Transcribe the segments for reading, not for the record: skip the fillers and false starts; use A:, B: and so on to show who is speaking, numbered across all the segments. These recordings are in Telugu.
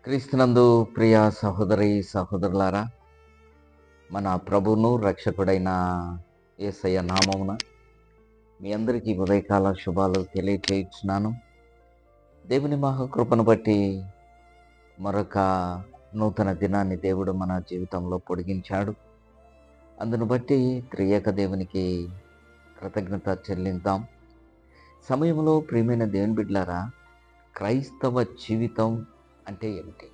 A: క్రీస్తునందు ప్రియ సహోదరి సహోదరులారా, మన ప్రభువును రక్షకుడైన యేసయ్య నామమున మీ అందరికీ ఉదయకాల శుభాలు తెలియచేయుచున్నాను. దేవుని మహాకృపను బట్టి మరొక నూతన దినాన్ని దేవుడు మన జీవితంలో పొడిగించాడు. అందును బట్టి త్రియేక దేవునికి కృతజ్ఞత చెల్లిద్దాం. సమయంలో ప్రియమైన దేవుని బిడ్డలారా, క్రైస్తవ జీవితం అంటే ఏమిటి?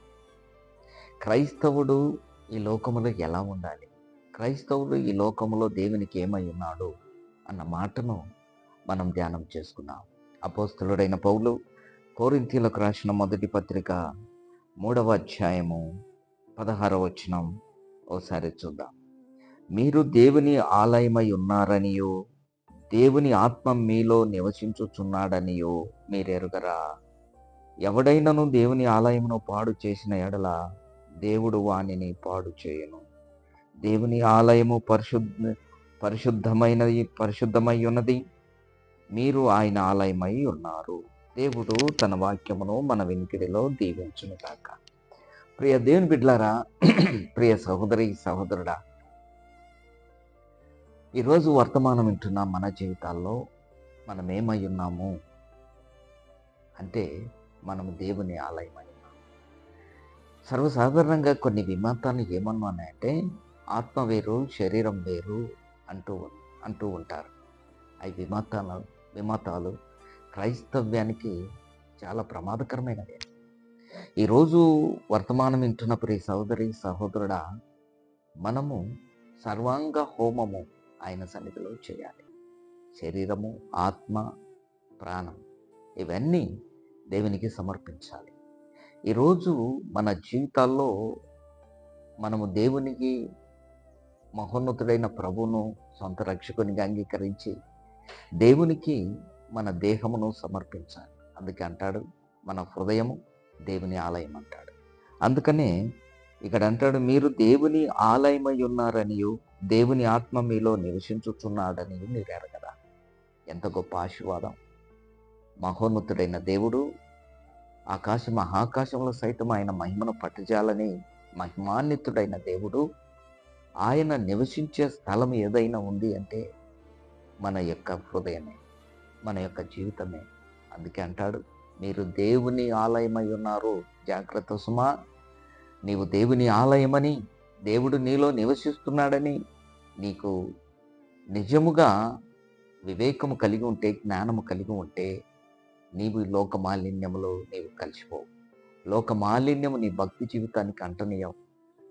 A: క్రైస్తవుడు ఈ లోకములో ఎలా ఉండాలి? క్రైస్తవుడు ఈ లోకములో దేవునికి ఏమై ఉన్నాడు అన్న మాటను మనం ధ్యానం చేసుకున్నాం. అపోస్తలుడైన పౌలు కొరింథీయులకు రాసిన మొదటి పత్రిక 3వ అధ్యాయము 16వ వచనం ఓసారి చూద్దాం. మీరు దేవుని ఆలయమై ఉన్నారనియో, దేవుని ఆత్మ మీలో నివసించుచున్నాడనియో మీరెరుగరా? ఎవడైనను దేవుని ఆలయమును పాడు చేసిన ఎడల దేవుడు వానిని పాడు చేయను. దేవుని ఆలయము పరిశుద్ధమై ఉన్నది, మీరు ఆయన ఆలయమై ఉన్నారు. దేవుడు తన వాక్యమును మన వినికిడిలో దీవించును గాక. ప్రియ దేవుని బిడ్డలారా, ప్రియ సహోదరి సహోదరుడా, ఈరోజు వర్తమానం వింటున్న మన జీవితాల్లో మనం ఏమై ఉన్నాము అంటే మనము దేవుని ఆలయమై ఉన్నాము. సర్వసాధారణంగా కొన్ని విమతాలు ఏమన్నాయంటే ఆత్మ వేరు శరీరం వేరు అంటూ ఉంటారు. అవి విమతాలు క్రైస్తవ్యానికి చాలా ప్రమాదకరమైనవి. ఈరోజు వర్తమానం వింటున్న ప్రియ సహోదరి సహోదరుడా, మనము సర్వాంగ హోమము ఆయన సన్నిధిలో చేయాలి. శరీరము, ఆత్మ, ప్రాణం ఇవన్నీ దేవునికి సమర్పించాలి. ఈరోజు మన జీవితాల్లో మనము దేవునికి మహోన్నతుడైన ప్రభువును సొంత రక్షకునిగా అంగీకరించి దేవునికి మన దేహమును సమర్పించాలి. అందుకే అంటాడు, మన హృదయము దేవుని ఆలయం అంటాడు. అందుకనే ఇక్కడ అంటాడు, మీరు దేవుని ఆలయమై ఉన్నారనియు, దేవుని ఆత్మ మీలో నివసించుచున్నాడని మీరు ఎరగరా? ఎంత గొప్ప ఆశీర్వాదం! మహోన్నతుడైన దేవుడు మహాకాశంలో సైతం ఆయన మహిమను పట్టుజాలని మహిమాన్వితుడైన దేవుడు, ఆయన నివసించే స్థలం ఏదైనా ఉంది అంటే మన యొక్క హృదయమే, మన యొక్క జీవితమే. అందుకే అంటాడు, మీరు దేవుని ఆలయమై ఉన్నారు. జాగ్రత్త సుమా, నీవు దేవుని ఆలయమని, దేవుడు నీలో నివసిస్తున్నాడని నీకు నిజముగా వివేకము కలిగి ఉంటే, జ్ఞానము కలిగి ఉంటే, నీవు లోక మాలిన్యములో నీవు కలిసిపోవు. లోక మాలిన్యము నీ భక్తి జీవితానికి అంటనీయవు.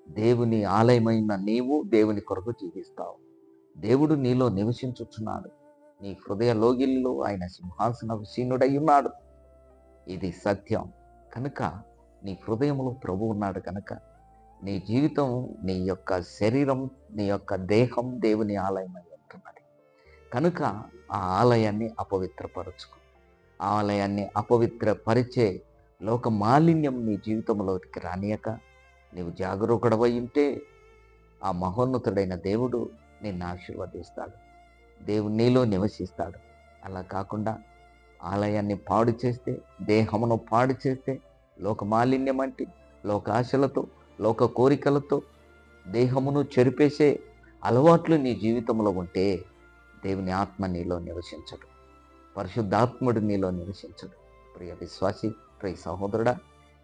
A: దేవుని ఆలయమైన నీవు దేవుని కొరకు జీవిస్తావు. దేవుడు నీలో నివసించుచున్నాడు. నీ హృదయ లోగిల్లో ఆయన సింహాసనసీనుడై ఉన్నాడు. ఇది సత్యం. కనుక నీ హృదయంలో ప్రభు ఉన్నాడు. కనుక నీ జీవితం, నీ యొక్క శరీరం, నీ యొక్క దేహం దేవుని ఆలయమై ఉంటున్నది. కనుక ఆ ఆలయాన్ని అపవిత్రపరచుకో. ఆలయాన్ని అపవిత్రపరిచే లోక మాలిన్యం నీ జీవితంలోకి రానియక నీవు జాగరూకుడవై ఉంటే ఆ మహోన్నతుడైన దేవుడు నిన్ను ఆశీర్వదిస్తాడు. దేవుడు నీలో నివసిస్తాడు. అలా కాకుండా ఆలయాన్ని పాడు చేస్తే, దేహమును పాడు చేస్తే, లోక మాలిన్యం అంటే లోక ఆశలతో, లోక కోరికలతో దేహమును చెరిపేసే అలవాట్లు నీ జీవితంలో ఉంటే దేవుని ఆత్మ నీలో నివసించడు, పరిశుద్ధాత్ముడు నీలో నివసించడు. ప్రియ విశ్వాసి, ప్రియ సహోదరుడా,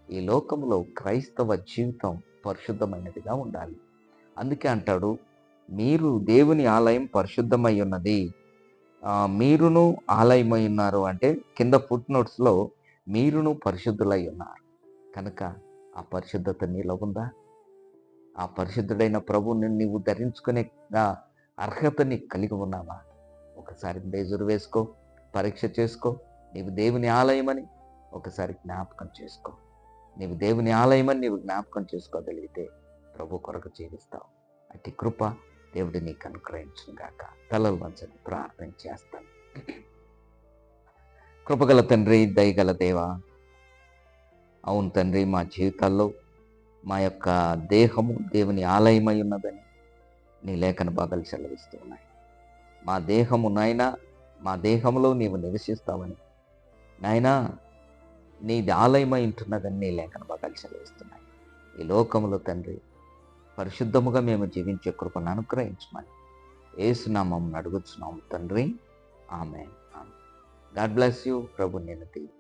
A: ఈ లోకంలో క్రైస్తవ జీవితం పరిశుద్ధమైనదిగా ఉండాలి. అందుకే అంటాడు, మీరు దేవుని ఆలయం పరిశుద్ధమై ఉన్నది, మీరును ఆలయమై ఉన్నారు అంటే కింద ఫుట్ నోట్స్లో మీరును పరిశుద్ధులై ఉన్నారు. కనుక ఆ పరిశుద్ధత నీలో ఉందా? ఆ పరిశుద్ధుడైన ప్రభువుని నీవు ధరించుకునే అర్హతని కలిగి ఉన్నావా? ఒకసారి బేజురు వేసుకో, పరీక్ష చేసుకో. నీవు దేవుని ఆలయమని ఒకసారి జ్ఞాపకం చేసుకో. నీవు దేవుని ఆలయమని నీవు జ్ఞాపకం చేసుకోగలిగితే ప్రభు కొరకు జీవిస్తావు. అట్టి కృప దేవుడు నీకు అనుగ్రహించును గాక. తలలు వంచండి, ప్రార్థన చేస్తాను. కృపగల తండ్రి, దయగల దేవా, అవును తండ్రి, మా జీవితాల్లో మా యొక్క దేహము దేవుని ఆలయమై ఉన్నదని నీ లేఖన భాగాలు సెలవిస్తూ ఉన్నాయి. మా దేహము నాయనా, మా దేహంలో నీవు నివసిస్తావని నాయనా, నీది ఆలయమై ఉంటున్నదని నీ లేఖన భాగాలు సెలవిస్తున్నాయి. ఈ లోకములో తండ్రి పరిశుద్ధముగా మేము జీవించే కృపను అనుగ్రహించమని యేసునామమున అడుగుచున్నాము తండ్రి. ఆమేన్. ఆమేన్. God bless you. ప్రభు నిన్ను దీవించును.